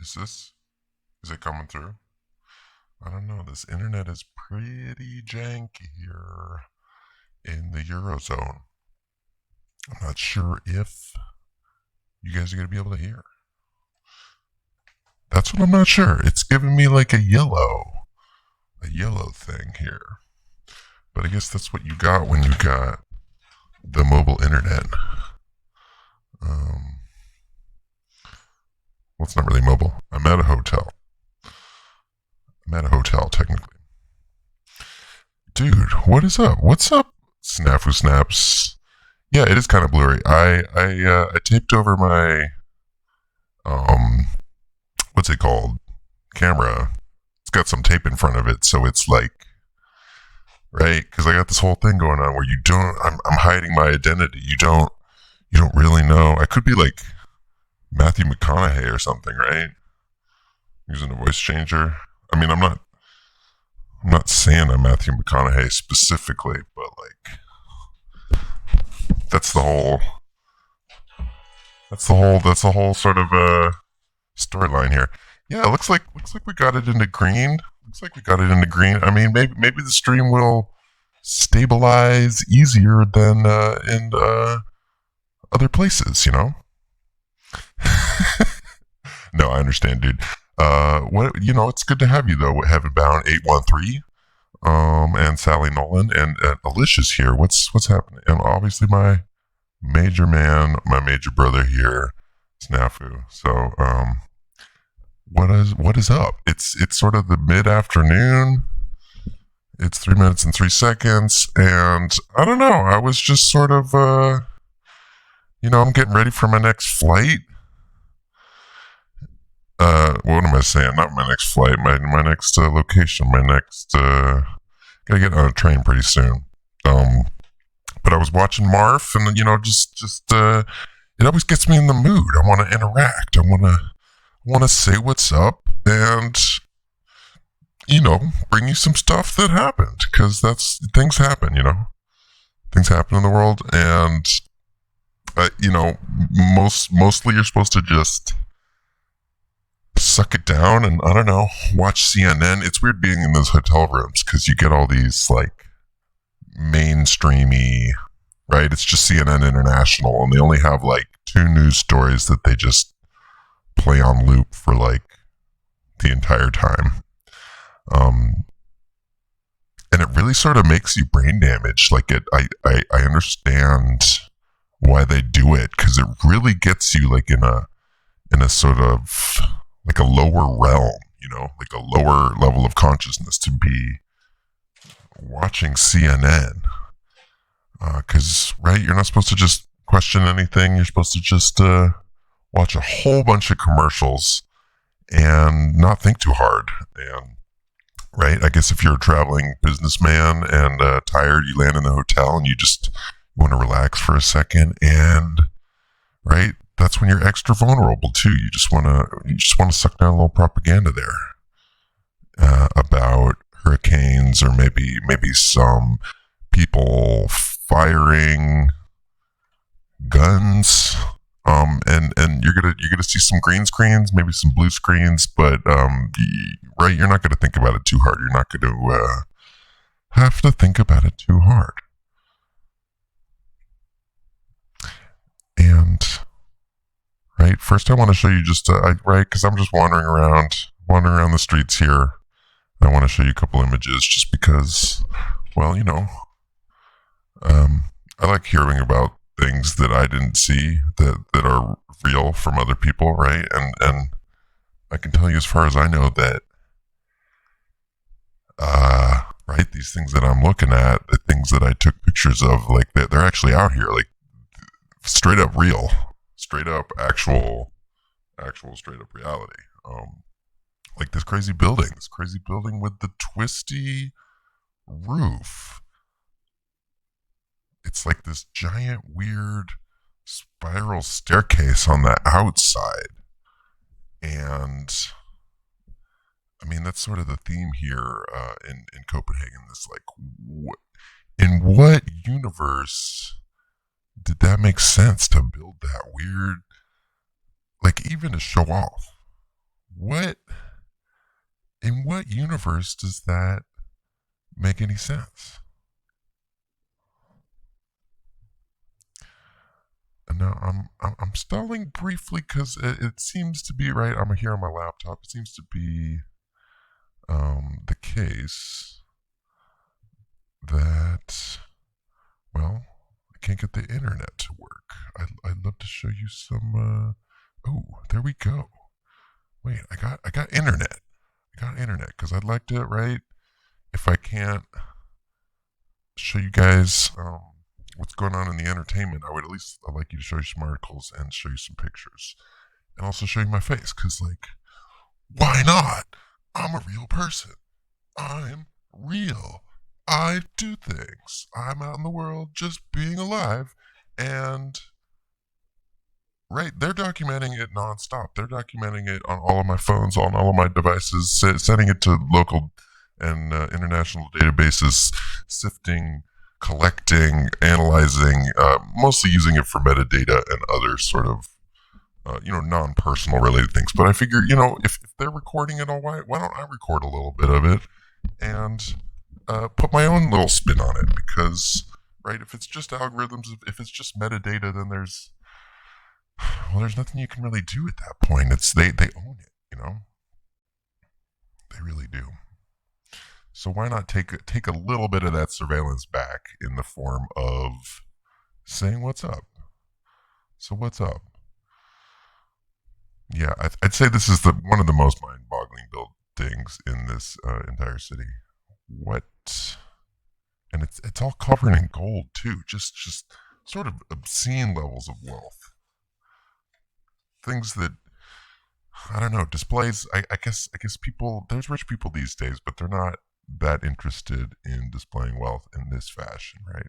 Is it coming through? I don't know. This internet is pretty janky here in the Eurozone. I'm not sure if you guys are going to be able to hear. That's what I'm not sure. It's giving me like a yellow thing here. But I guess that's what you got when you got the mobile internet. Well, it's not really mobile. I'm at a hotel. Technically. Dude, what is up? What's up, Snafu Snaps? Yeah, it is kind of blurry. I taped over my what's it called? Camera. It's got some tape in front of it, so it's like, right? Because I got this whole thing going on where you don't. I'm hiding my identity. You don't really know. I could be like Matthew McConaughey or something, right? Using a voice changer. I mean, I'm not saying I'm Matthew McConaughey specifically, but like that's the whole sort of storyline here. Yeah, it looks like we got it into green. I mean, maybe the stream will stabilize easier than in other places, you know? No, I understand, dude. It's good to have you though. Heavenbound 813, and Sally Nolan and Alicia's here. What's happening? And obviously my major man, my major brother here, Snafu. So, what is up? It's sort of the mid afternoon. It's 3 minutes and 3 seconds, and I don't know. I was just sort of, I'm getting ready for my next flight. What am I saying? Not my next flight, my next location, gotta get on a train pretty soon. But I was watching Marf, and it always gets me in the mood. I want to interact. I want to say what's up, and bring you some stuff that happened, because things happen. Things happen in the world, and mostly you're supposed to just suck it down and, I don't know, watch CNN. It's weird being in those hotel rooms because you get all these like mainstreamy, right? It's just CNN International, and they only have like 2 news stories that they just play on loop for like the entire time. And it really sort of makes you brain damaged. Like I understand why they do it, because it really gets you like in a sort of like a lower realm, like a lower level of consciousness to be watching CNN. Because, right, you're not supposed to just question anything. You're supposed to just watch a whole bunch of commercials and not think too hard. And, right, I guess if you're a traveling businessman and tired, you land in the hotel and you want to relax for a second, and, right, that's when you're extra vulnerable too. You just want to suck down a little propaganda there about hurricanes, or maybe some people firing guns. And you're gonna see some green screens, maybe some blue screens, but right, you're not gonna think about it too hard. You're not gonna have to think about it too hard. And right, first I want to show you just right, because I'm just wandering around the streets here. I want to show you a couple images, just because, well, I like hearing about things that I didn't see that are real from other people, right? And I can tell you, as far as I know, that right, these things that I'm looking at, the things that I took pictures of, like they're actually out here, like straight up real, straight up actual straight up reality. Like this crazy building with the twisty roof. It's like this giant weird spiral staircase on the outside. And I mean, that's sort of the theme here in Copenhagen. This like, in what universe did that make sense to build that weird, like, even to show off? what in what universe does that make any sense? Now I'm stalling briefly because it seems to be right. I'm here on my laptop. It seems to be the case that, well, I can't get the internet to work. I'd love to show you some. Oh, there we go. Wait, I got internet. I got internet because I'd like to, right? If I can't show you guys what's going on in the entertainment, I'd like you to show you some articles and show you some pictures, and also show you my face. Because, like, why not? I'm a real person. I'm real. I do things. I'm out in the world just being alive, and right, they're documenting it nonstop. They're documenting it on all of my phones, on all of my devices, sending it to local and international databases, sifting, collecting, analyzing, mostly using it for metadata and other sort of, non-personal related things. But I figure, if they're recording it all, why don't I record a little bit of it and put my own little spin on it? Because, right, if it's just algorithms, if it's just metadata, then there's nothing you can really do at that point. They own it, They really do. So why not take a little bit of that surveillance back in the form of saying what's up? So what's up? Yeah, I'd say this is one of the most mind-boggling buildings in this entire city. What? And it's all covered in gold too. Just sort of obscene levels of wealth. Things that, I don't know, displays. I guess people, there's rich people these days, but they're not that interested in displaying wealth in this fashion, right?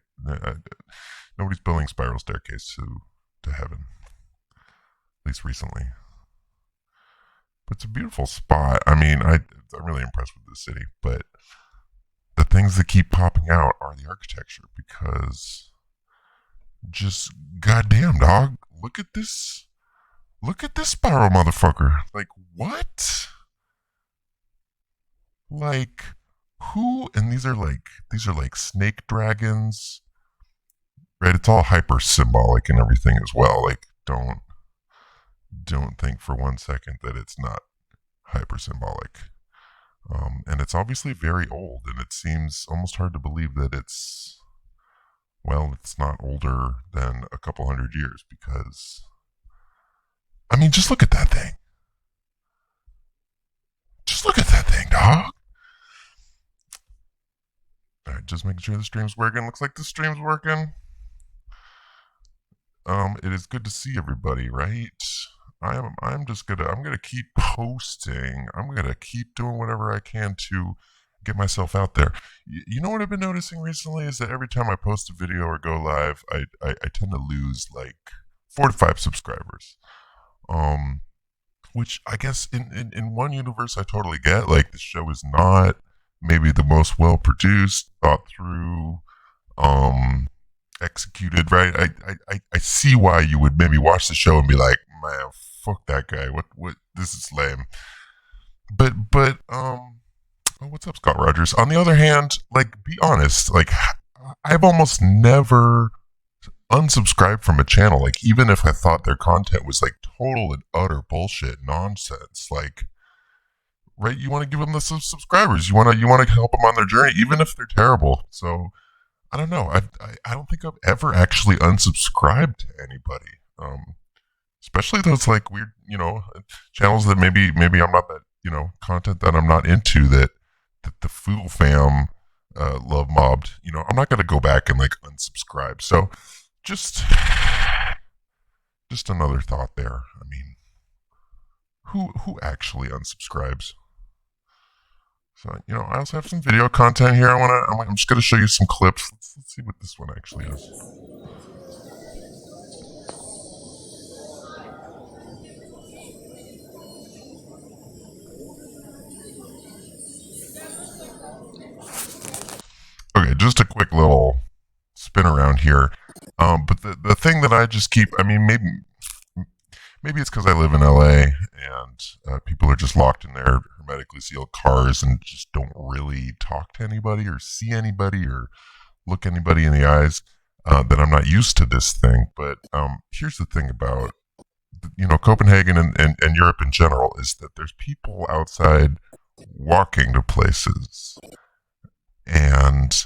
Nobody's building spiral staircase to heaven, at least recently. But it's a beautiful spot. I mean, I'm really impressed with this city, but the things that keep popping out are the architecture, because just goddamn, dog, look at this spiral motherfucker. Like, what? Like, who? And these are like snake dragons, right? It's all hyper symbolic and everything as well. Like, don't think for 1 second that it's not hyper symbolic. And it's obviously very old, and it seems almost hard to believe that it's not older than a couple hundred years, because, I mean, just look at that thing. Just look at that thing, dog. Alright, just making sure the stream's working. Looks like the stream's working. It is good to see everybody, right? I'm gonna keep posting. I'm gonna keep doing whatever I can to get myself out there. You know what I've been noticing recently is that every time I post a video or go live, I tend to lose like 4 to 5 subscribers. Which I guess in one universe I totally get. Like, the show is not maybe the most well produced, thought through, executed, right? I see why you would maybe watch the show and be like, man, fuck that guy. What this is lame. But oh, what's up, Scott Rogers? On the other hand, like, be honest, like, I've almost never unsubscribed from a channel, like, even if I thought their content was like total and utter bullshit nonsense. Like, right, you want to give them the subscribers, you want to help them on their journey, even if they're terrible. So I don't know, I don't think I've ever actually unsubscribed to anybody, especially those like weird, channels that maybe I'm not that, content that I'm not into, that the Fool fam love mobbed. I'm not going to go back and like unsubscribe. So just another thought there. I mean, who actually unsubscribes? So, I also have some video content here. I'm just going to show you some clips. Let's see what this one actually is. Okay, just a quick little spin around here. But the thing that I just keep, I mean, maybe it's because I live in LA and people are just locked in their hermetically sealed cars and just don't really talk to anybody or see anybody or look anybody in the eyes. That I'm not used to this thing. But here's the thing about Copenhagen and Europe in general is that there's people outside walking to places and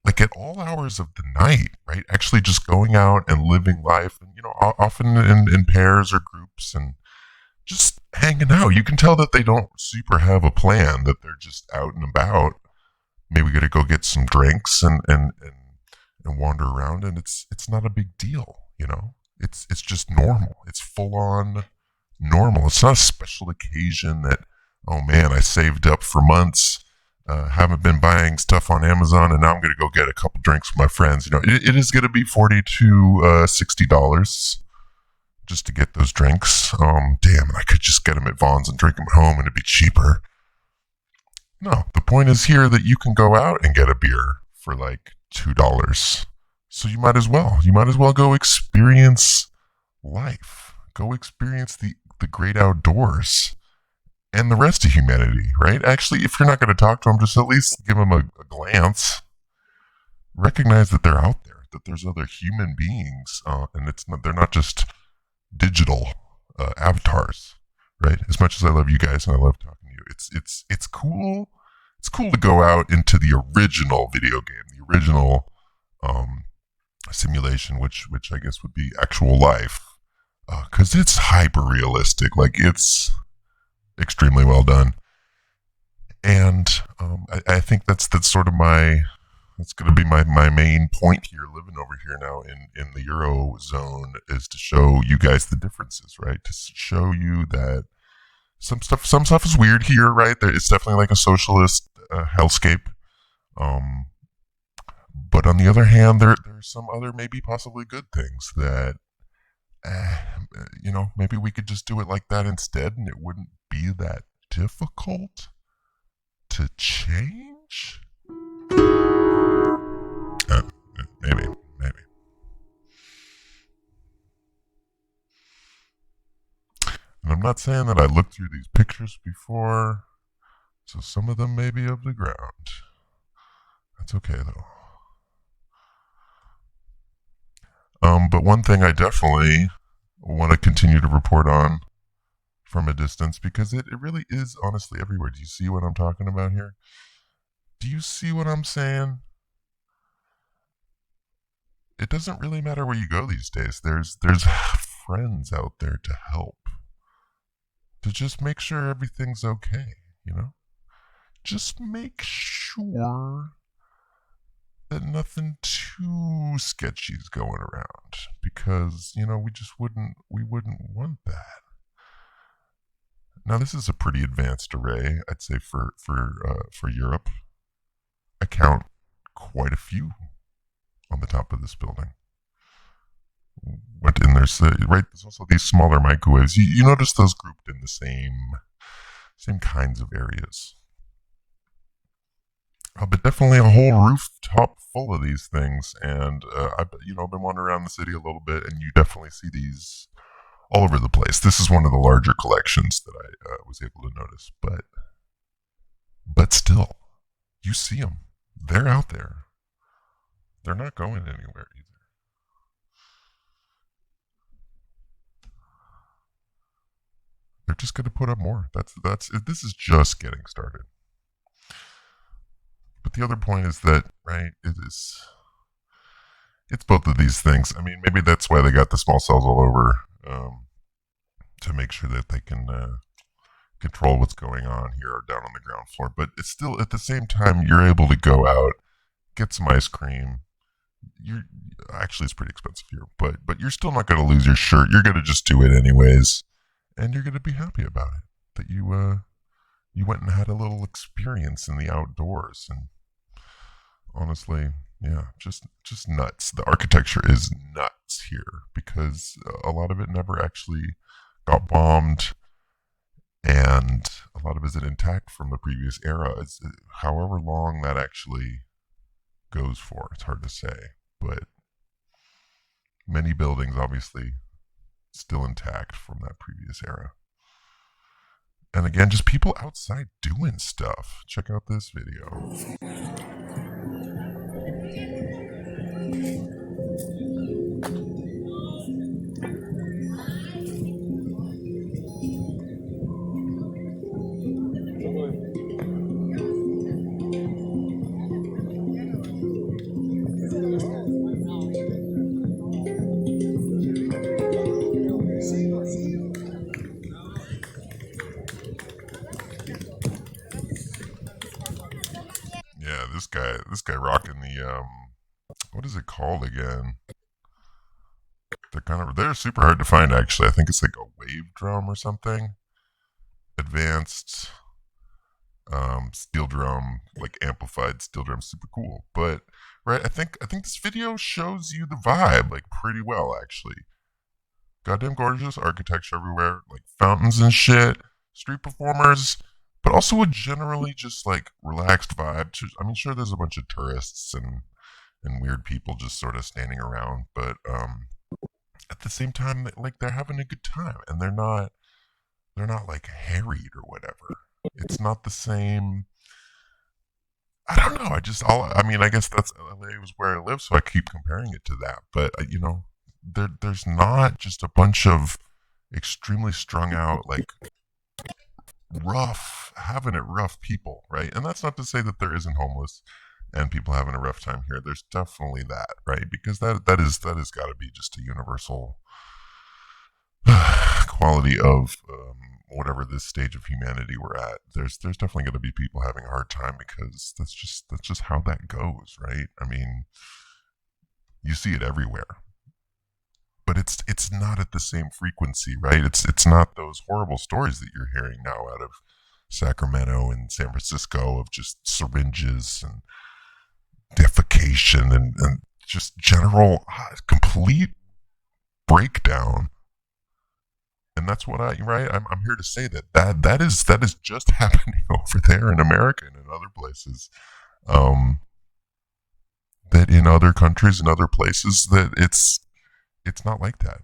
like at all hours of the night, right? Actually just going out and living life, and often in pairs or groups and just hanging out. You can tell that they don't super have a plan, that they're just out and about. Maybe we gotta go get some drinks and wander around, and it's not a big deal. It's just normal. It's full on normal. It's not a special occasion that, oh man, I saved up for months, haven't been buying stuff on Amazon, and now I'm going to go get a couple drinks with my friends. It is going to be $40 to $60 just to get those drinks. Damn, I could just get them at Vaughn's and drink them at home, and it'd be cheaper. No, the point is here that you can go out and get a beer for like $2. So you might as well. You might as well go experience life. Go experience the great outdoors and the rest of humanity, right? Actually, if you're not going to talk to them, just at least give them a glance. Recognize that they're out there, that there's other human beings, and they're not just digital avatars, right? As much as I love you guys and I love talking to you, it's cool. It's cool to go out into the original video game, the original simulation, which I guess would be actual life, because it's hyper realistic. Like it's extremely well done, and I think that's sort of that's going to be my main point here, living over here now in the Eurozone, is to show you guys the differences, right? To show you that some stuff is weird here, right? It's definitely like a socialist hellscape. But on the other hand, there's some other maybe possibly good things that, maybe we could just do it like that instead, and it wouldn't be that difficult to change. Maybe. And I'm not saying that I looked through these pictures before, so some of them may be of the ground. That's okay though. But one thing I definitely want to continue to report on from a distance, because it really is honestly everywhere. Do you see what I'm talking about here? Do you see what I'm saying? It doesn't really matter where you go these days. There's friends out there to help, to just make sure everything's okay, Just make sure that nothing too sketchy is going around, because we wouldn't want that. Now this is a pretty advanced array, I'd say, for Europe. I count quite a few on the top of this building. And there's also these smaller microwaves. You notice those grouped in the same kinds of areas. But definitely a whole rooftop full of these things, and I've been wandering around the city a little bit, and you definitely see these all over the place. This is one of the larger collections that I was able to notice, but still, you see them. They're out there. They're not going anywhere either. They're just going to put up more. This is just getting started. But the other point is that, right, it's both of these things. I mean, maybe that's why they got the small cells all over, to make sure that they can control what's going on here or down on the ground floor. But it's still, at the same time, you're able to go out, get some ice cream. Actually, it's pretty expensive here, but you're still not going to lose your shirt. You're going to just do it anyways, and you're going to be happy about it, that you went and had a little experience in the outdoors. And honestly, yeah, just nuts. The architecture is nuts here, because a lot of it never actually got bombed, and a lot of it is intact from the previous era. However long that actually goes for, it's hard to say. But many buildings obviously still intact from that previous era. And again, just people outside doing stuff. Check out this video. Yeah, this guy rocking the what is it called again? They're super hard to find actually. I think it's like a wave drum or something. Advanced steel drum, like amplified steel drum, super cool. But right, I think this video shows you the vibe like pretty well actually. Goddamn gorgeous architecture everywhere, like fountains and shit, street performers, but also a generally just like relaxed vibe. I mean, sure, there's a bunch of tourists and weird people just sort of standing around, but at the same time, like they're having a good time and they're not like harried or whatever. It's not the same. I don't know. I mean, I guess that's LA was where I live, so I keep comparing it to that. But you know, there's not just a bunch of extremely strung out, like rough, having it rough people, right? And that's not to say that there isn't homeless and people having a rough time here. There's definitely that, right? Because that has got to be just a universal quality of whatever this stage of humanity we're at. There's definitely going to be people having a hard time because that's just how that goes, right? I mean, you see it everywhere, but it's not at the same frequency, right? It's not those horrible stories that you're hearing now out of Sacramento and San Francisco of just syringes and defecation and just general complete breakdown. And that's what I'm here to say that is just happening over there in America and in other places. That in other countries and other places that it's not like that.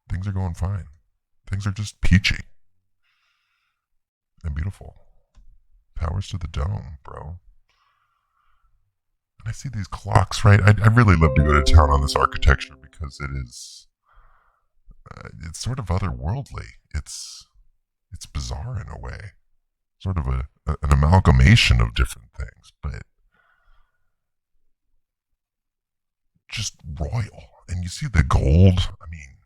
Things are going fine. Things are just peachy and beautiful. Powers to the dome, bro. And I see these clocks, right? I really love to go to town on this architecture because it is it's sort of otherworldly. It's bizarre in a way, sort of an amalgamation of different things, but just royal. And you see the gold. I mean,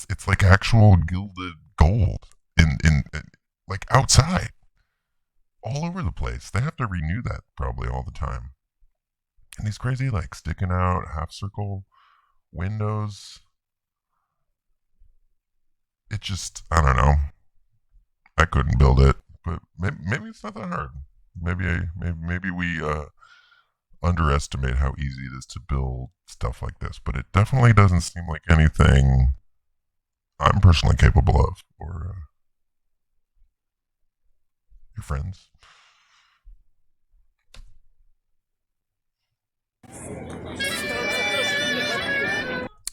it's like actual gilded gold in like outside, all over the place. They have to renew that probably all the time. And these crazy like sticking out half circle windows. It just, I don't know. I couldn't build it, but maybe it's not that hard. Maybe we underestimate how easy it is to build stuff like this. But it definitely doesn't seem like anything I'm personally capable of, or your friends.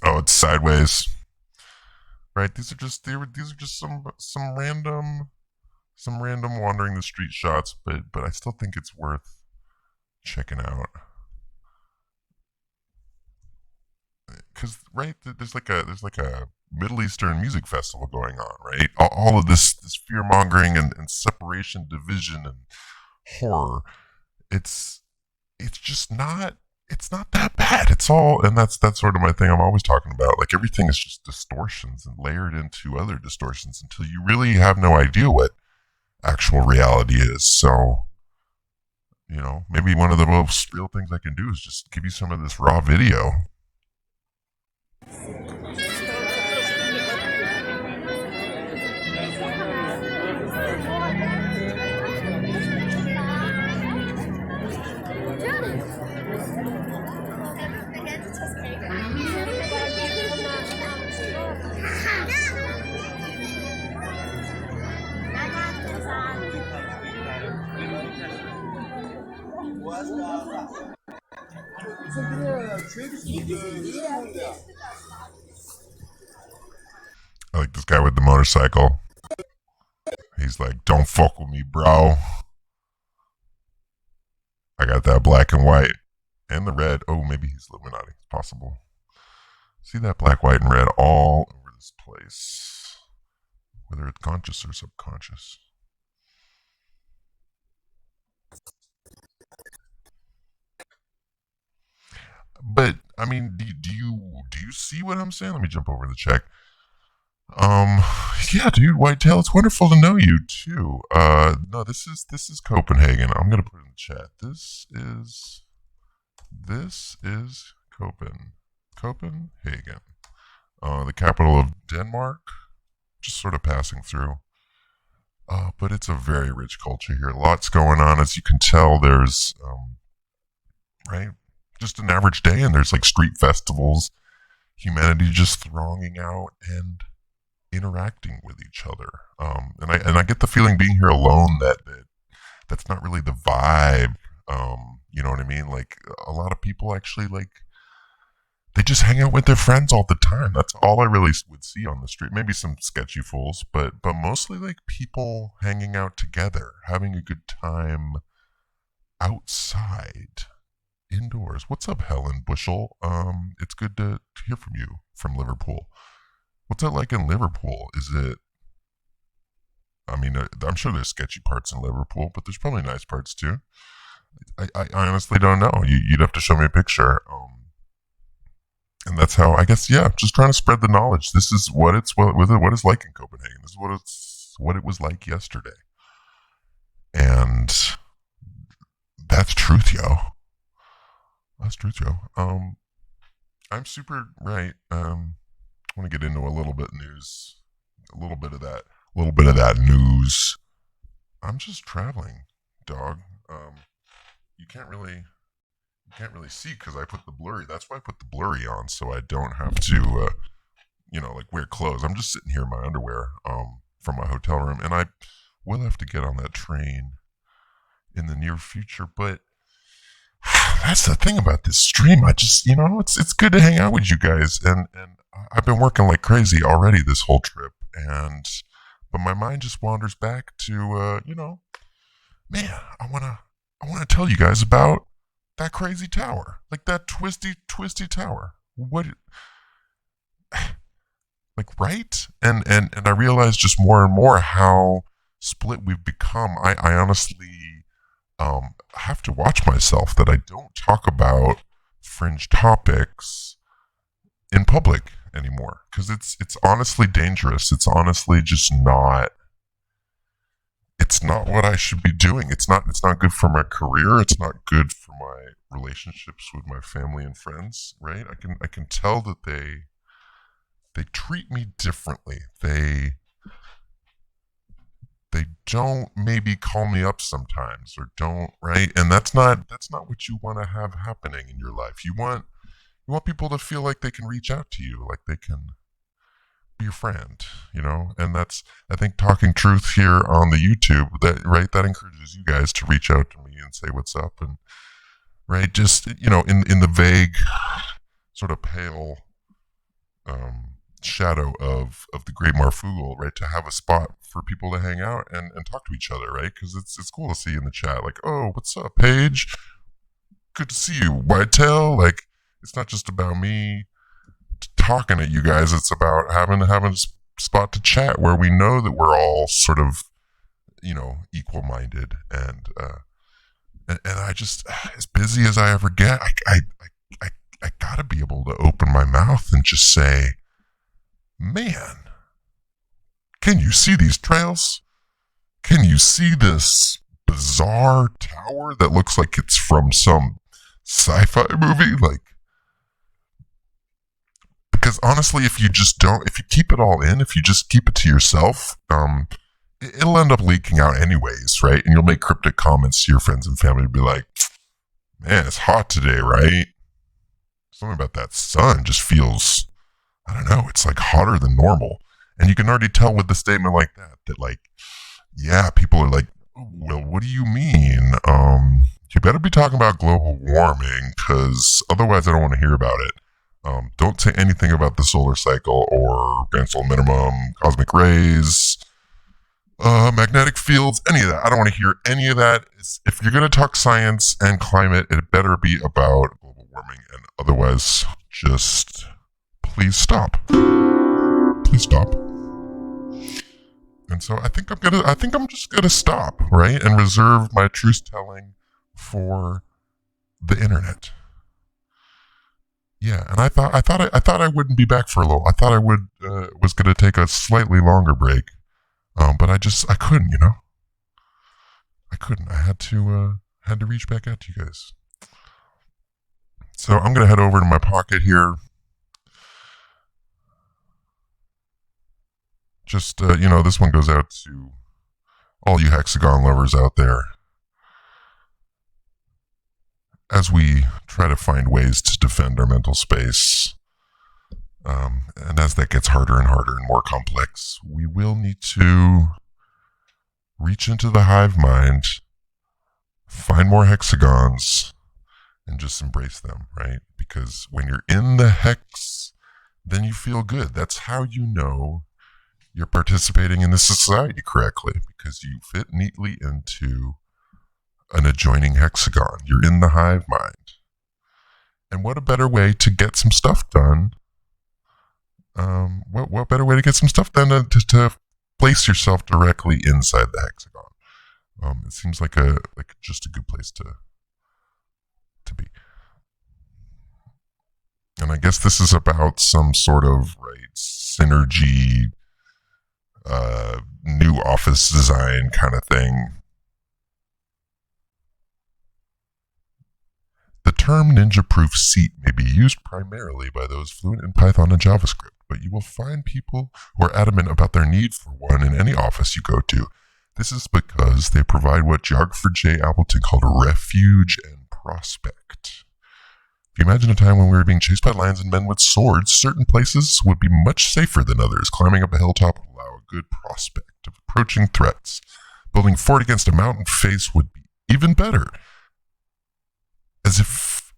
Oh, it's sideways. Right? These are just some random wandering the street shots, but I still think it's worth checking out. Because right, there's like a Middle Eastern music festival going on, right? All of this fear mongering and separation, division, and horror. It's just not. It's not that bad. It's all, and that's sort of my thing. I'm always talking about like everything is just distortions and layered into other distortions until you really have no idea what actual reality is. So, you know, maybe one of the most real things I can do is just give you some of this raw video. I like this guy with the motorcycle. He's like, don't fuck with me, bro. I got that black and white. And the red. Oh, maybe he's Illuminati. It's possible. See that black, white, and red all over this place. Whether it's conscious or subconscious. But I mean, do you see what I'm saying? Let me jump over the check. Yeah, dude, Whitetail, it's wonderful to know you too. No, this is Copenhagen. I'm gonna put it in the chat. This is Copenhagen, the capital of Denmark. Just sort of passing through. But it's a very rich culture here. Lots going on, as you can tell. There's right, just an average day, and there's like street festivals. Humanity just thronging out and interacting with each other. And I get the feeling being here alone that's not really the vibe. You know what I mean? Like a lot of people actually like they just hang out with their friends all the time. That's all I really would see on the street. Maybe some sketchy fools, but mostly like people hanging out together, having a good time outside, indoors. What's up, Helen Bushell? It's good to hear from you from Liverpool. What's it like in Liverpool? Is it? I mean, I'm sure there's sketchy parts in Liverpool, but there's probably nice parts too. I honestly don't know. You'd have to show me a picture. And that's how, I guess, yeah, just trying to spread the knowledge. This is what it's like in Copenhagen. This is what it was like yesterday. And that's truth, yo. That's truth, yo. I'm super right. I want to get into a little bit of that news. I'm just traveling, dog. You can't really see because I put the blurry. That's why I put the blurry on, so I don't have to, like wear clothes. I'm just sitting here in my underwear, from my hotel room, and I will have to get on that train in the near future. But that's the thing about this stream. I just, it's good to hang out with you guys, and I've been working like crazy already this whole trip, but my mind just wanders back to, man, I wanna tell you guys about that crazy tower, like that twisty tower. What, like, right? And I realize just more and more how split we've become. I honestly have to watch myself that I don't talk about fringe topics in public anymore, because it's honestly dangerous. It's honestly just not. It's not what I should be doing. It's not good for my career. It's not good for my relationships with my family and friends, right? I can tell that they treat me differently. They don't maybe call me up sometimes, or don't, right? And that's not what you want to have happening in your life. You want people to feel like they can reach out to you, like they can be your friend, and that's, I think, talking truth here on the YouTube, that encourages you guys to reach out to me and say what's up, and right, just in the vague, sort of pale shadow of the Great Marfugal, right, to have a spot for people to hang out and talk to each other, right, because it's cool to see in the chat, like, oh, what's up, Paige? Good to see you, Whitetail. Like, it's not just about me talking at you guys. It's about having a spot to chat where we know that we're all sort of, equal-minded, and I just, as busy as I ever get, I gotta be able to open my mouth and just say, man, can you see these trails? Can you see this bizarre tower that looks like it's from some sci-fi movie? Like, because honestly, if you keep it all in, if you just keep it to yourself, it'll end up leaking out anyways, right? And you'll make cryptic comments to your friends and family to be like, man, it's hot today, right? Something about that sun just feels, I don't know, it's like hotter than normal. And you can already tell with the statement like that like, yeah, people are like, well, what do you mean? You better be talking about global warming, because otherwise I don't want to hear about it. Don't say anything about the solar cycle or grand solar minimum, cosmic rays, magnetic fields, any of that. I don't want to hear any of that. If you're going to talk science and climate, it better be about global warming, and otherwise, just please stop. Please stop. And so I think I'm just gonna stop, right, and reserve my truth telling for the internet. Yeah, and I thought I wouldn't be back for a little. I thought I was gonna take a slightly longer break, but I couldn't, I couldn't. I had to reach back out to you guys. So I'm gonna head over to my pocket here. Just this one goes out to all you Hexagon lovers out there, as we try to find ways to defend our mental space. And as that gets harder and harder and more complex, we will need to reach into the hive mind, find more hexagons, and just embrace them, right? Because when you're in the hex, then you feel good. That's how you know you're participating in the society correctly, because you fit neatly into an adjoining hexagon. You're in the hive mind. And what a better way to get some stuff done? What better way to get some stuff done than to place yourself directly inside the hexagon? It seems like just a good place to be. And I guess this is about some sort of synergy, new office design kind of thing. The term ninja-proof seat may be used primarily by those fluent in Python and JavaScript, but you will find people who are adamant about their need for one in any office you go to. This is because they provide what geographer J. Appleton called refuge and prospect. If you imagine a time when we were being chased by lions and men with swords, certain places would be much safer than others. Climbing up a hilltop would allow a good prospect of approaching threats. Building a fort against a mountain face would be even better,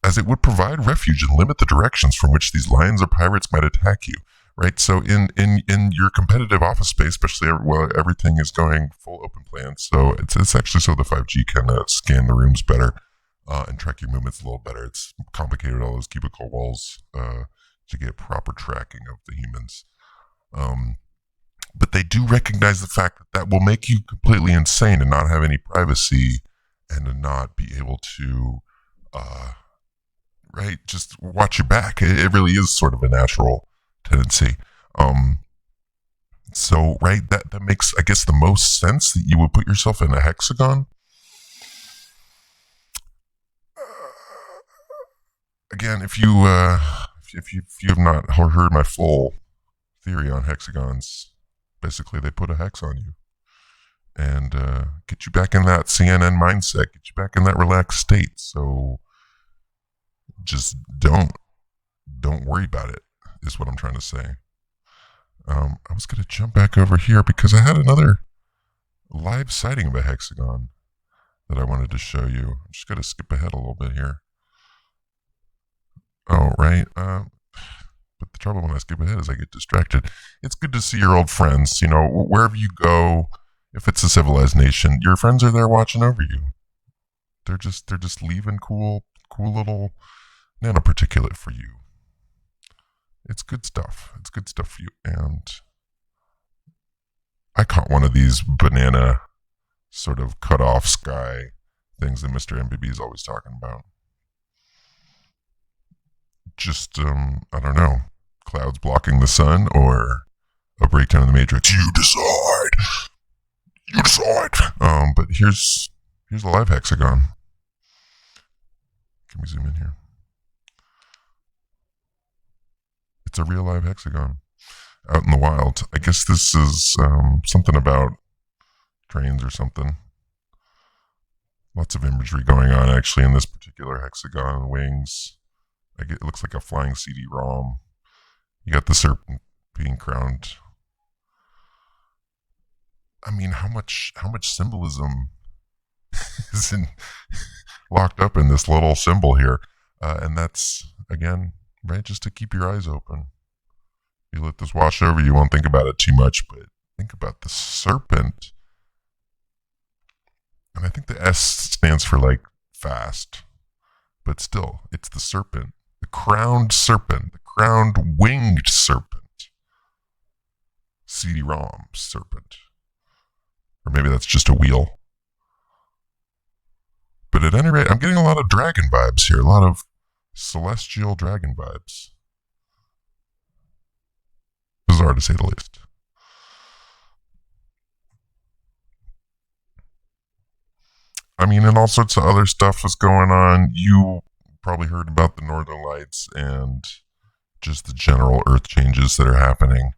as it would provide refuge and limit the directions from which these lions or pirates might attack you, right? So in your competitive office space, especially where everything is going full open plan, so it's actually so the 5G can scan the rooms better and track your movements a little better. It's complicated with all those cubicle walls to get proper tracking of the humans. But they do recognize the fact that will make you completely insane and not have any privacy and to not be able to just watch your back. It really is sort of a natural tendency. So that makes, I guess, the most sense that you would put yourself in a hexagon. Again, if you have not heard my full theory on hexagons, basically they put a hex on you and get you back in that CNN mindset, get you back in that relaxed state. So just don't worry about it, is what I'm trying to say. I was going to jump back over here because I had another live sighting of a hexagon that I wanted to show you. I'm just going to skip ahead a little bit here. Oh, right. But the trouble when I skip ahead is I get distracted. It's good to see your old friends. Wherever you go, if it's a civilized nation, your friends are there watching over you. They're just leaving cool little nanoparticulate for you. It's good stuff. It's good stuff for you. And I caught one of these banana sort of cut off sky things that Mr. MBB is always talking about. Just, I don't know, clouds blocking the sun or a breakdown in the matrix. You decide. But here's a live hexagon. Can we zoom in here? It's a real live hexagon out in the wild. I guess this is something about trains or something. Lots of imagery going on actually in this particular hexagon. Wings. It looks like a flying CD-ROM. You got the serpent being crowned. I mean, how much symbolism is locked up in this little symbol here? And that's, again, right? Just to keep your eyes open. You let this wash over, you won't think about it too much, but think about the serpent. And I think the S stands for like fast, but still, it's the serpent. The crowned serpent, the crowned winged serpent. CD-ROM serpent. Or maybe that's just a wheel. But at any rate, I'm getting a lot of dragon vibes here, a lot of celestial dragon vibes. Bizarre to say the least. I mean, and all sorts of other stuff was going on. You probably heard about the Northern Lights and just the general Earth changes that are happening.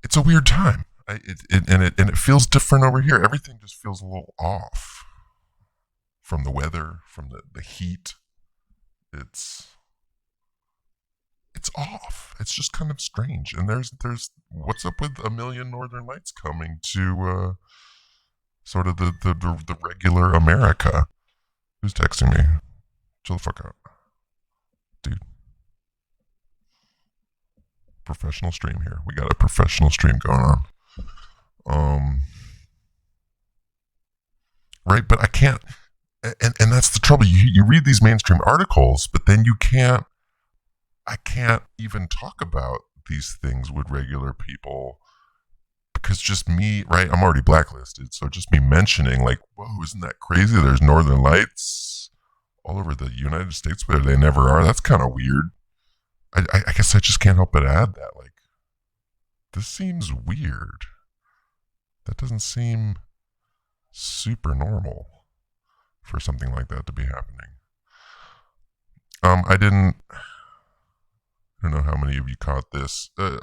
It's a weird time. It feels different over here. Everything just feels a little off. From the weather, from the heat. It's off. It's just kind of strange. And there's what's up with a million Northern Lights coming to sort of the regular America. Who's texting me? Chill the fuck out. Dude. Professional stream here. We got a professional stream going on. Right, but I can't, and that's the trouble. You read these mainstream articles, but then I can't even talk about these things with regular people because just me, right? I'm already blacklisted, so just me mentioning like, whoa, isn't that crazy? There's Northern Lights all over the United States where they never are. That's kind of weird. I guess I just can't help but add that. Like, this seems weird. That doesn't seem super normal for something like that to be happening. I don't know how many of you caught this. I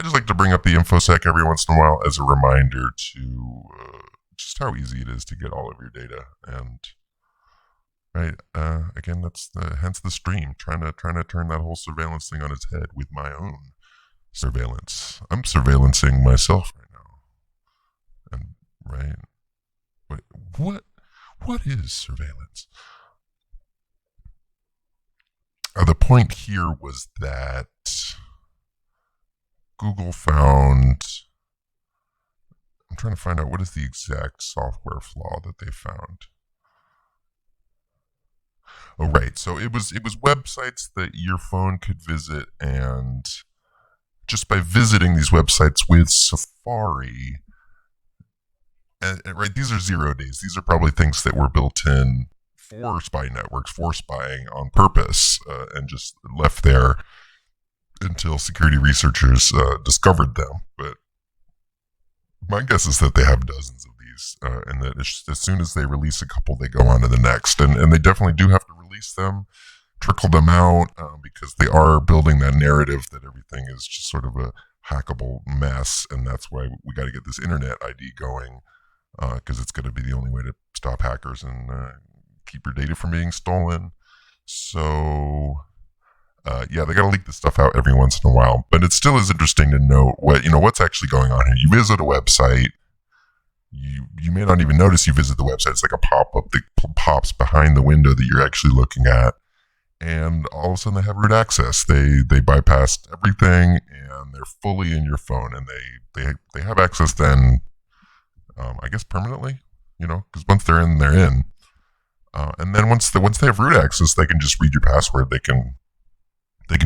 just like to bring up the InfoSec every once in a while as a reminder to just how easy it is to get all of your data. And right, again, that's hence the stream, trying to turn that whole surveillance thing on its head with my own surveillance. I'm surveillancing myself right now. And right, what is surveillance? The point here was that Google found, I'm trying to find out what is the exact software flaw that they found. Oh, right. So it was websites that your phone could visit, and just by visiting these websites with Safari, and right, these are 0 days. These are probably things that were built in for spy networks, for spying on purpose, and just left there until security researchers discovered them. But my guess is that they have dozens of these, and that as soon as they release a couple, they go on to the next. And they definitely do have to release them, trickle them out, because they are building that narrative that everything is just sort of a hackable mess, and that's why we got to get this internet ID going, because it's going to be the only way to stop hackers and keep your data from being stolen. So yeah, they got to leak this stuff out every once in a while, but it still is interesting to note what's actually going on here. You visit a website, you may not even notice you visit the website. It's like a pop-up that pops behind the window that you're actually looking at, and all of a sudden they have root access. They bypassed everything, and they're fully in your phone, and they have access then, I guess permanently, because once they're in, they're in. And then once they have root access, they can just read your password. They can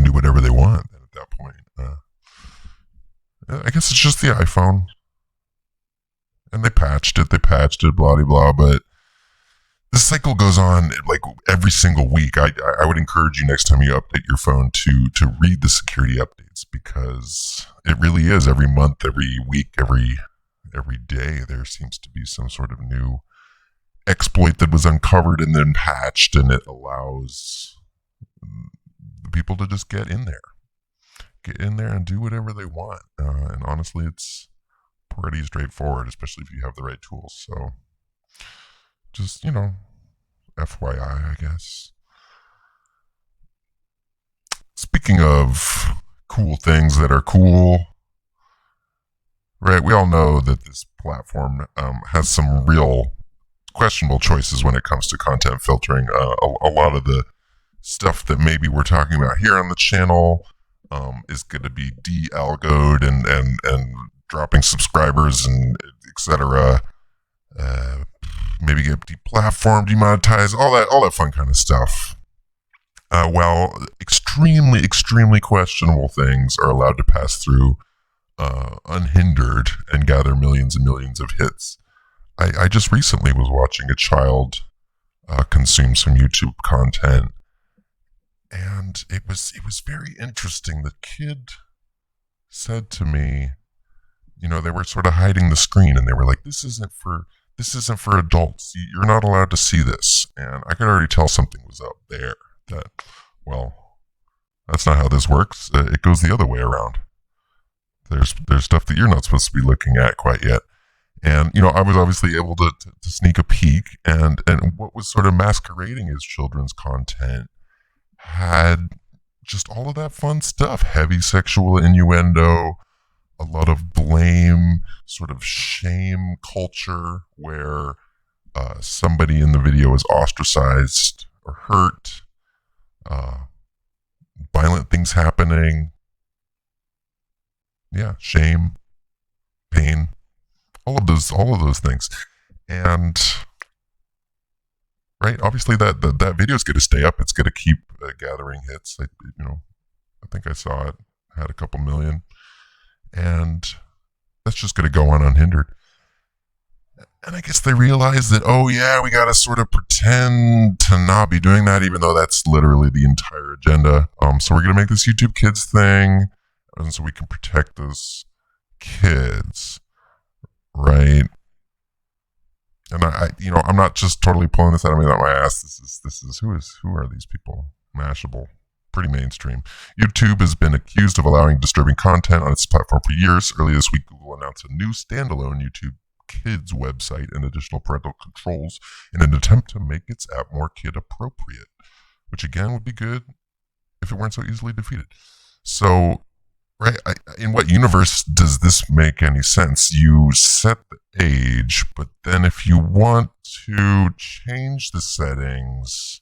do whatever they want at that point. I guess it's just the iPhone. And they patched it, blah, blah, blah. But this cycle goes on like every single week. I would encourage you next time you update your phone to read the security updates, because it really is every month, every week, every day there seems to be some sort of new exploit that was uncovered and then patched, and it allows the people to just get in there and do whatever they want. And honestly, it's pretty straightforward, especially if you have the right tools. So just, FYI, I guess. Speaking of cool things that are cool, right, we all know that this platform has some real questionable choices when it comes to content filtering. A lot of the stuff that maybe we're talking about here on the channel is going to be de-algoed and dropping subscribers and etc. Maybe get deplatformed, demonetized, all that fun kind of stuff. While extremely questionable things are allowed to pass through unhindered and gather millions and millions of hits. I just recently was watching a child consume some YouTube content, and it was very interesting. The kid said to me, they were sort of hiding the screen, and they were like, "This isn't for adults. You're not allowed to see this." And I could already tell something was up there. That, well, that's not how this works. It goes the other way around. There's stuff that you're not supposed to be looking at quite yet. And, I was obviously able to sneak a peek, and what was sort of masquerading as children's content had just all of that fun stuff. Heavy sexual innuendo, a lot of blame, sort of shame culture where somebody in the video is ostracized or hurt, violent things happening. Yeah, shame, pain, all of those things. And right, obviously that video is going to stay up. It's going to keep gathering hits. I think I saw it had a couple million, and that's just going to go on unhindered. And I guess they realized that, oh yeah, we got to sort of pretend to not be doing that, even though that's literally the entire agenda. So we're going to make this YouTube Kids thing, and so we can protect those kids, right? And I'm not just totally pulling this out of me, out my ass. This is who are these people? Mashable, pretty mainstream. YouTube has been accused of allowing disturbing content on its platform for years. Earlier this week, Google announced a new standalone YouTube Kids website and additional parental controls in an attempt to make its app more kid appropriate, which again would be good if it weren't so easily defeated. So, right, in what universe does this make any sense? You set the age, but then if you want to change the settings,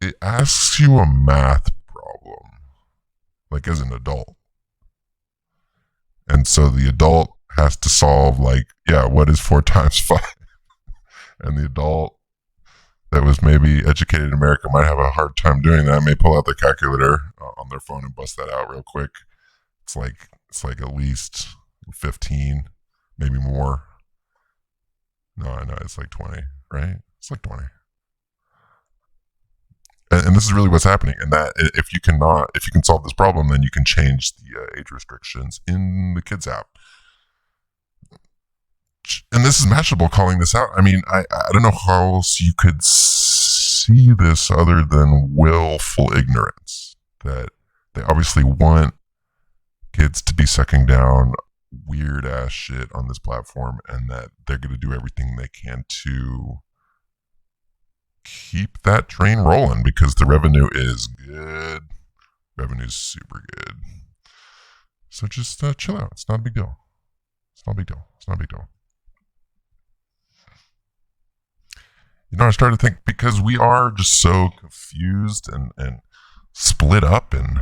it asks you a math problem, like as an adult. And so the adult has to solve, what is 4 times 5? And the adult that was maybe educated in America might have a hard time doing that, may pull out their calculator on their phone and bust that out real quick. It's like at least 15, maybe more. No, I know, it's like 20, right? It's like 20. And this is really what's happening. And that if you can solve this problem, then you can change the age restrictions in the Kids app. And this is Mashable calling this out. I mean, I don't know how else you could see this other than willful ignorance. That they obviously want kids to be sucking down weird ass shit on this platform, and that they're going to do everything they can to keep that train rolling because the revenue is good. Revenue's super good. So just chill out. It's not a big deal. It's not a big deal. It's not a big deal. I started to think, because we are just so confused and split up and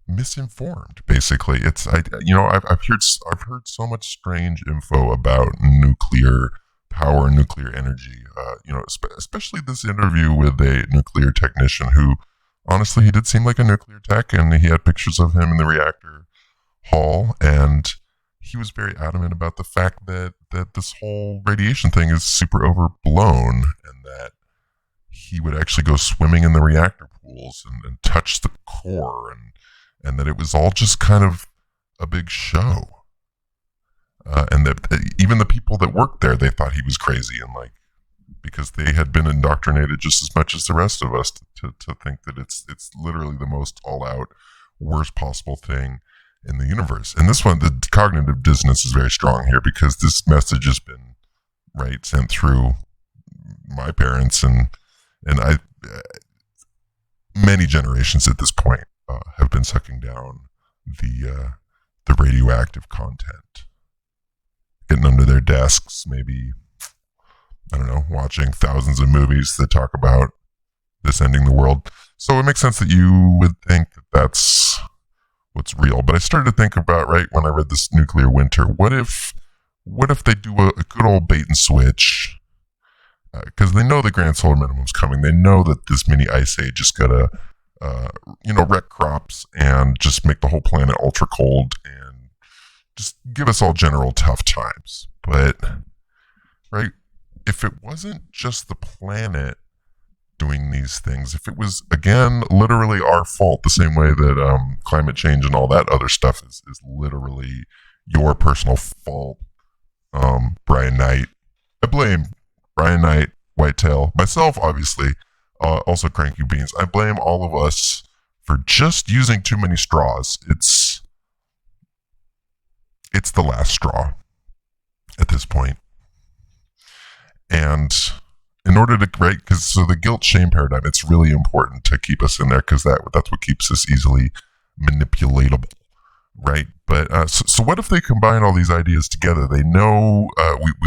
misinformed. Basically, I've heard so much strange info about nuclear power and nuclear energy. Especially this interview with a nuclear technician who, honestly, he did seem like a nuclear tech, and he had pictures of him in the reactor hall, and he was very adamant about the fact that this whole radiation thing is super overblown, and that he would actually go swimming in the reactor pools and touch the core, and that it was all just kind of a big show. And that even the people that worked there, they thought he was crazy, and because they had been indoctrinated just as much as the rest of us to think that it's literally the most all-out, worst possible thing in the universe. And this one, the cognitive dissonance is very strong here, because this message has been sent through my parents and I many generations at this point have been sucking down the radioactive content, getting under their desks, maybe I don't know, watching thousands of movies that talk about this ending the world. So it makes sense that you would think that that's what's real. But I started to think about, right, when I read this nuclear winter, what if they do a good old bait and switch? Because they know the grand solar minimum's coming. They know that this mini ice age is gonna, wreck crops and just make the whole planet ultra cold and just give us all general tough times. But, right, if it wasn't just the planet doing these things, if it was, again, literally our fault, the same way that climate change and all that other stuff is literally your personal fault, Brian Knight. I blame Brian Knight, Whitetail, myself, obviously, also Cranky Beans. I blame all of us for just using too many straws. It's the last straw at this point. And in order to, right, because so the guilt shame paradigm, it's really important to keep us in there because that's what keeps us easily manipulatable, right? But so what if they combine all these ideas together? They know,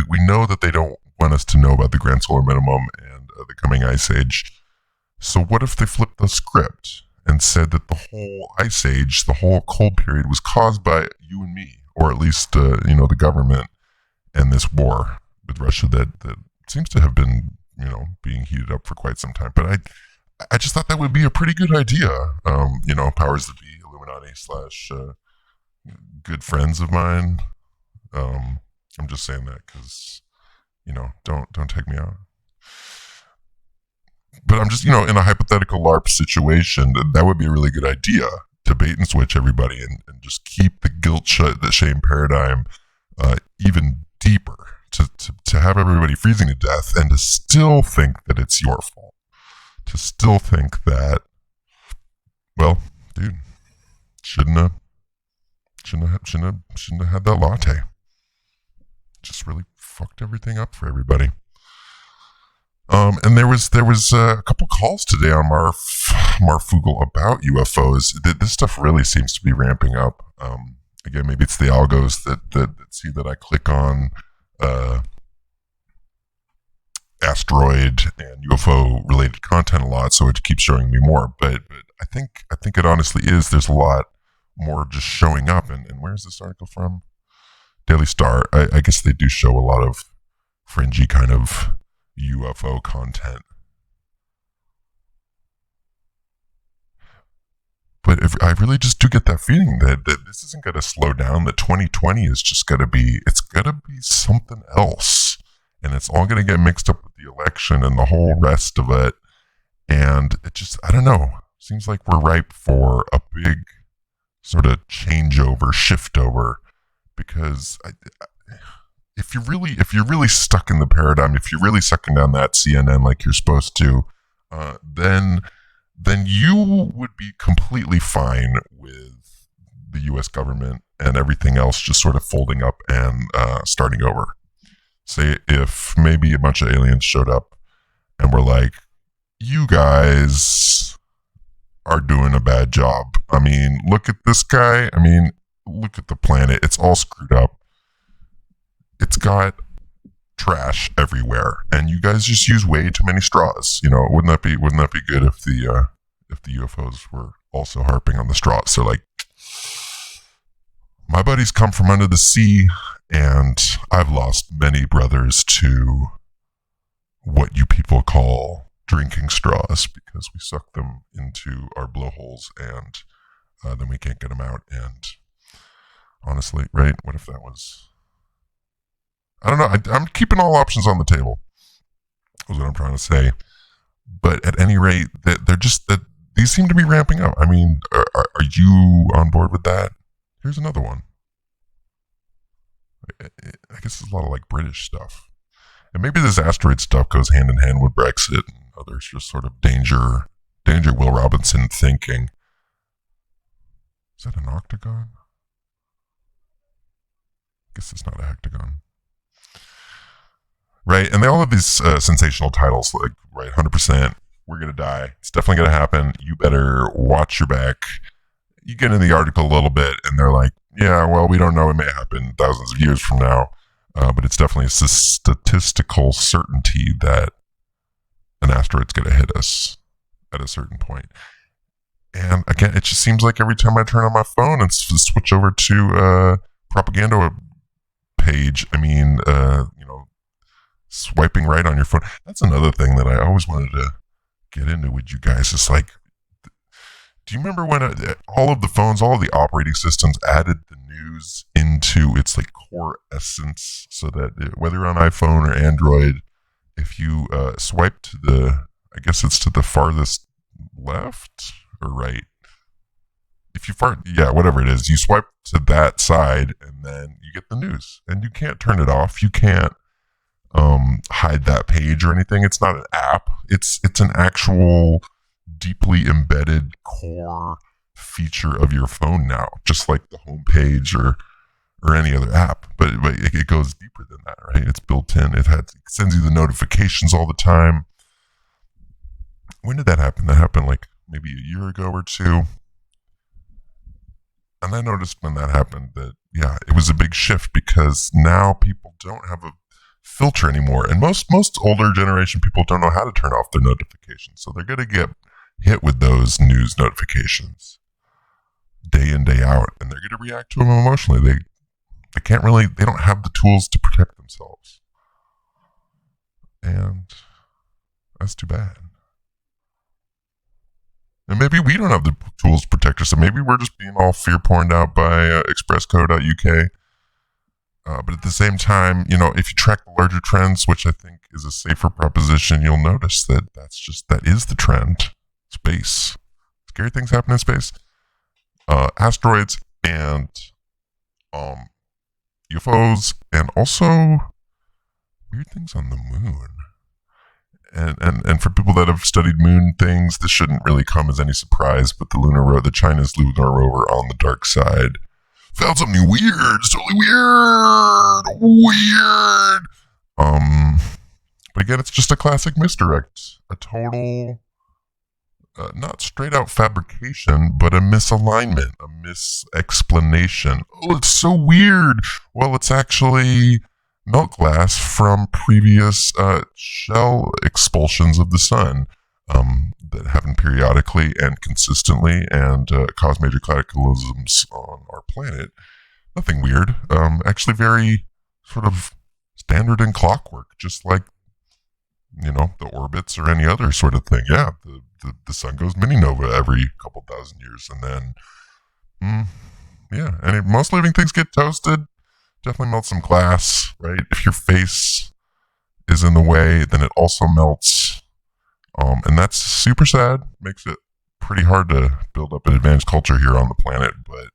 we know that they don't want us to know about the grand solar minimum and the coming ice age. So what if they flipped the script and said that the whole ice age, the whole cold period was caused by you and me, or at least, the government and this war with Russia that seems to have been, being heated up for quite some time. But I just thought that would be a pretty good idea. Powers that be, Illuminati / good friends of mine. I'm just saying that because, don't take me out. But I'm just, in a hypothetical LARP situation, that would be a really good idea to bait and switch everybody and just keep the guilt the shame paradigm even deeper. To have everybody freezing to death and to still think that it's your fault. To still think that, well, dude, shouldn't have had that latte. Just really fucked everything up for everybody. And there was a couple calls today on Marfoogle about UFOs. This stuff really seems to be ramping up. Again, maybe it's the algos that see that I click on asteroid and UFO related content a lot, so it keeps showing me more. But I think it honestly is. There's a lot more just showing up. And where's this article from? Daily Star. I guess they do show a lot of fringy kind of UFO content. But I really just do get that feeling that this isn't going to slow down, that 2020 is just going to be, it's going to be something else. And it's all going to get mixed up with the election and the whole rest of it. And it just, I don't know, seems like we're ripe for a big sort of changeover, shift over. Because if you're really stuck in the paradigm, if you're really sucking down that CNN like you're supposed to, then you would be completely fine with the U.S. government and everything else just sort of folding up and starting over. Say if maybe a bunch of aliens showed up and were like, you guys are doing a bad job. I mean, look at this guy. I mean, look at the planet. It's all screwed up. It's got trash everywhere, and you guys just use way too many straws. Wouldn't that be good if the UFOs were also harping on the straws? So like, my buddies come from under the sea, and I've lost many brothers to what you people call drinking straws because we suck them into our blowholes and then we can't get them out. And honestly, right? What if that was? I don't know. I'm keeping all options on the table. Is what I'm trying to say. But at any rate, they're just that these seem to be ramping up. I mean, are you on board with that? Here's another one. I guess there's a lot of like British stuff, and maybe this asteroid stuff goes hand in hand with Brexit and others just sort of danger Will Robinson thinking. Is that an octagon? I guess it's not a hectagon. Right, and they all have these sensational titles, like, right, 100%, we're going to die, it's definitely going to happen, you better watch your back. You get in the article a little bit, and they're like, yeah, well, we don't know, it may happen thousands of years from now. but it's definitely a statistical certainty that an asteroid's going to hit us at a certain point. And again, it just seems like every time I turn on my phone and switch over to propaganda page, I mean, swiping right on your phone. That's another thing that I always wanted to get into with you guys. It's like, do you remember when all of the phones, all of the operating systems added the news into its like core essence, so that whether you're on iPhone or Android, if you swipe to I guess it's to the farthest left or right. If you whatever it is, you swipe to that side and then you get the news, and you can't turn it off. You can't hide that page or anything. It's not an app. It's an actual deeply embedded core feature of your phone now, just like the home page or any other app. But it goes deeper than that, right? It's built in. It sends you the notifications all the time. When did that happen? That happened like maybe a year ago or two. And I noticed when that happened that, yeah, it was a big shift, because now people don't have a filter anymore. And most older generation people don't know how to turn off their notifications. So they're going to get hit with those news notifications day in, day out. And they're going to react to them emotionally. They don't have the tools to protect themselves. And that's too bad. And maybe we don't have the tools to protect us, so maybe we're just being all fear-porned out by expressco.uk. But at the same time, if you track the larger trends, which I think is a safer proposition, you'll notice that that is the trend. Space. Scary things happen in space. Asteroids and UFOs, and also weird things on the moon. And for people that have studied moon things, this shouldn't really come as any surprise, but the China's lunar rover on the dark side found something weird. It's totally weird. But again, it's just a classic misdirect. A total, not straight out fabrication, but a misalignment, a misexplanation. Oh, it's so weird. Well, it's actually melt glass from previous shell expulsions of the sun that happen periodically and consistently and cause major cataclysms on our planet. Nothing weird. Actually very sort of standard and clockwork, just like, the orbits or any other sort of thing. Yeah, the sun goes mini-nova every couple thousand years, and then, and most living things get toasted. Definitely melts some glass, right? If your face is in the way, then it also melts. And that's super sad. Makes it pretty hard to build up an advanced culture here on the planet. But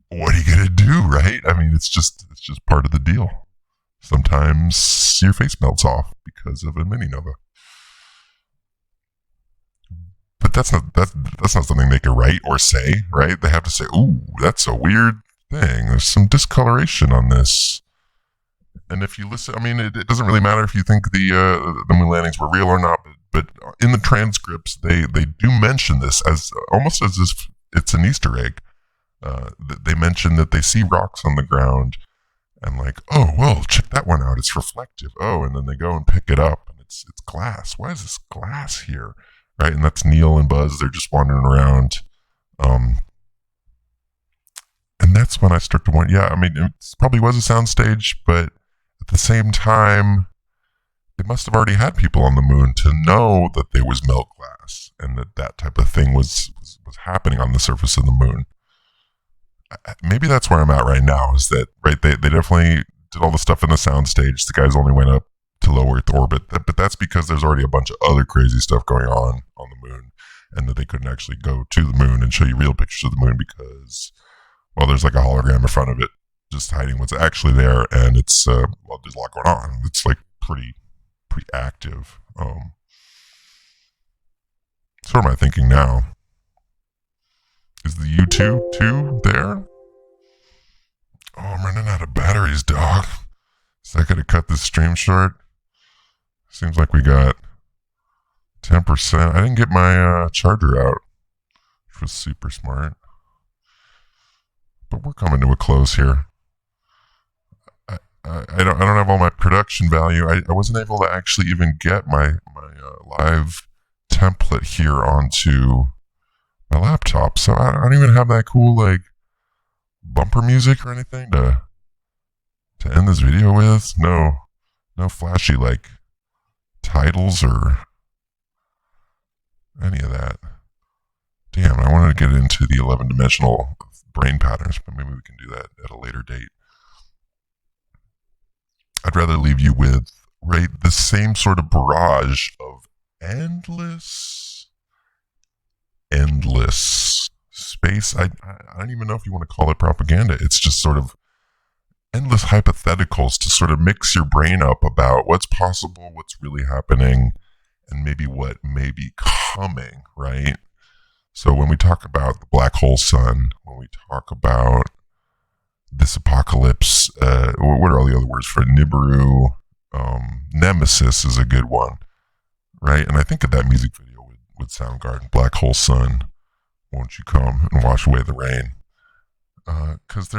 what are you going to do, right? I mean, it's just part of the deal. Sometimes your face melts off because of a mini-nova. But that's not something they can write or say, right? They have to say, ooh, that's a weird thing. There's some discoloration on this. And if you listen, I mean, it doesn't really matter if you think the moon landings were real or not, but in the transcripts, they do mention this as almost as if it's an Easter egg. They mention that they see rocks on the ground and like, oh, well, check that one out. It's reflective. Oh, and then they go and pick it up and it's glass. Why is this glass here? Right. And that's Neil and Buzz. They're just wandering around. And that's when I start to wonder, I mean, it probably was a soundstage, but at the same time, they must have already had people on the moon to know that there was melt glass and that type of thing was happening on the surface of the moon. Maybe that's where I'm at right now, is that, right, they definitely did all the stuff in the soundstage. The guys only went up to low Earth orbit, but that's because there's already a bunch of other crazy stuff going on the moon, and that they couldn't actually go to the moon and show you real pictures of the moon because, well, there's like a hologram in front of it, just hiding what's actually there, and it's, well, there's a lot going on. It's like pretty active. So what am I thinking now? Is the U2 there? Oh, I'm running out of batteries, dog. Is that going to cut this stream short? Seems like we got 10%. I didn't get my charger out, which was super smart. But we're coming to a close here. I don't have all my production value. I wasn't able to actually even get my live template here onto my laptop, so I don't even have that cool like bumper music or anything to end this video with. No flashy like titles or any of that. Damn, I wanted to get into the 11-dimensional brain patterns, but maybe we can do that at a later date. I'd rather leave you with, right, the same sort of barrage of endless space. I don't even know if you want to call it propaganda. It's just sort of endless hypotheticals to sort of mix your brain up about what's possible, what's really happening, and maybe what may be coming, right? So when we talk about the black hole sun, when we talk about this apocalypse, what are all the other words for it? Nibiru, Nemesis is a good one, right? And I think of that music video with Soundgarden, Black Hole Sun, won't you come and wash away the rain? Because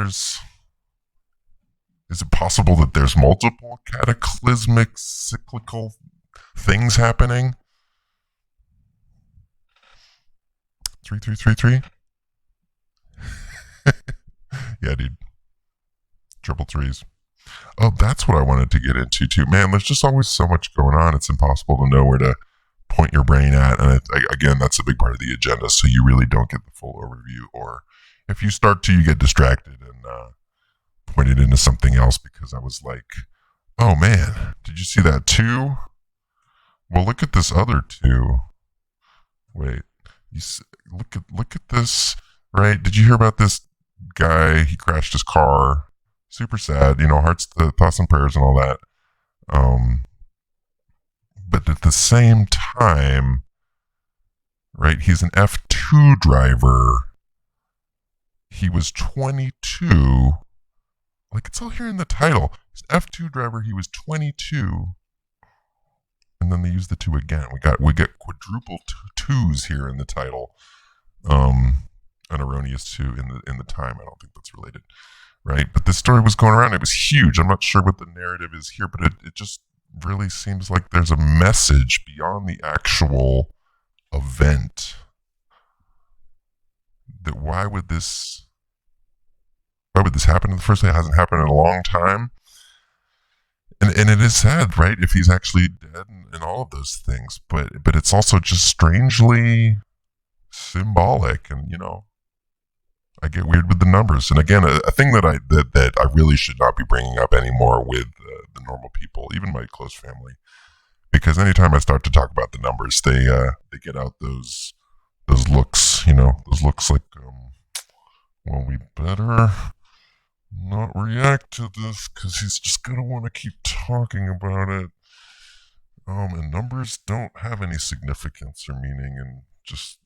is it possible that there's multiple cataclysmic, cyclical things happening? 3333? Yeah, dude. Triple threes. Oh, that's what I wanted to get into too. Man, there's just always so much going on. It's impossible to know where to point your brain at. And again, that's a big part of the agenda. So you really don't get the full overview. Or if you start to, you get distracted and point it into something else because I was like, oh man, did you see that too? Well, look at this other two. Wait, look at this, right? Did you hear about this guy? He crashed his car. Super sad, hearts, thoughts and prayers and all that. But at the same time, right, he's an F2 driver. He was 22. Like, it's all here in the title. He's an F2 driver. He was 22. And then they use the two again. We get quadruple twos here in the title. An erroneous two in the time. I don't think that's related. Right? But this story was going around. It was huge. I'm not sure what the narrative is here, but it just really seems like there's a message beyond the actual event. That why would this happen in the first place? It hasn't happened in a long time. And it is sad, right? If he's actually dead and all of those things. But it's also just strangely symbolic. And, I get weird with the numbers. And again, a thing that I really should not be bringing up anymore with the normal people, even my close family. Because anytime I start to talk about the numbers, they get out those looks, those looks like, well, we better not react to this because he's just going to want to keep talking about it. And numbers don't have any significance or meaning and just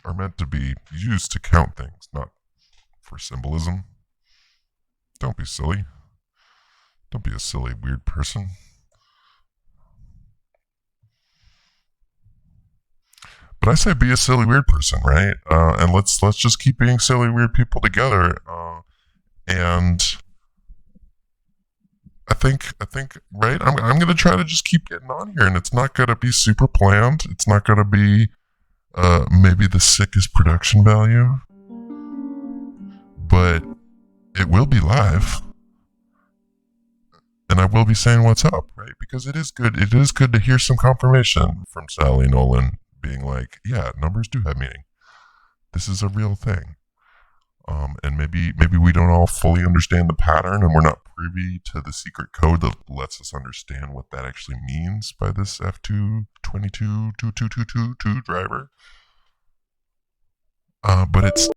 are meant to be used to count things, not for symbolism. Don't be silly. Don't be a silly, weird person. But I say be a silly, weird person, right? And let's just keep being silly, weird people together. And I think, right? I'm going to try to just keep getting on here, and it's not going to be super planned. It's not going to be maybe the sickest production value, but it will be live, and I will be saying what's up, right? Because it is good. It is good to hear some confirmation from Sally Nolan being like, yeah, numbers do have meaning. This is a real thing. And maybe we don't all fully understand the pattern, and we're not privy to the secret code that lets us understand what that actually means by this F2222222 driver. But it's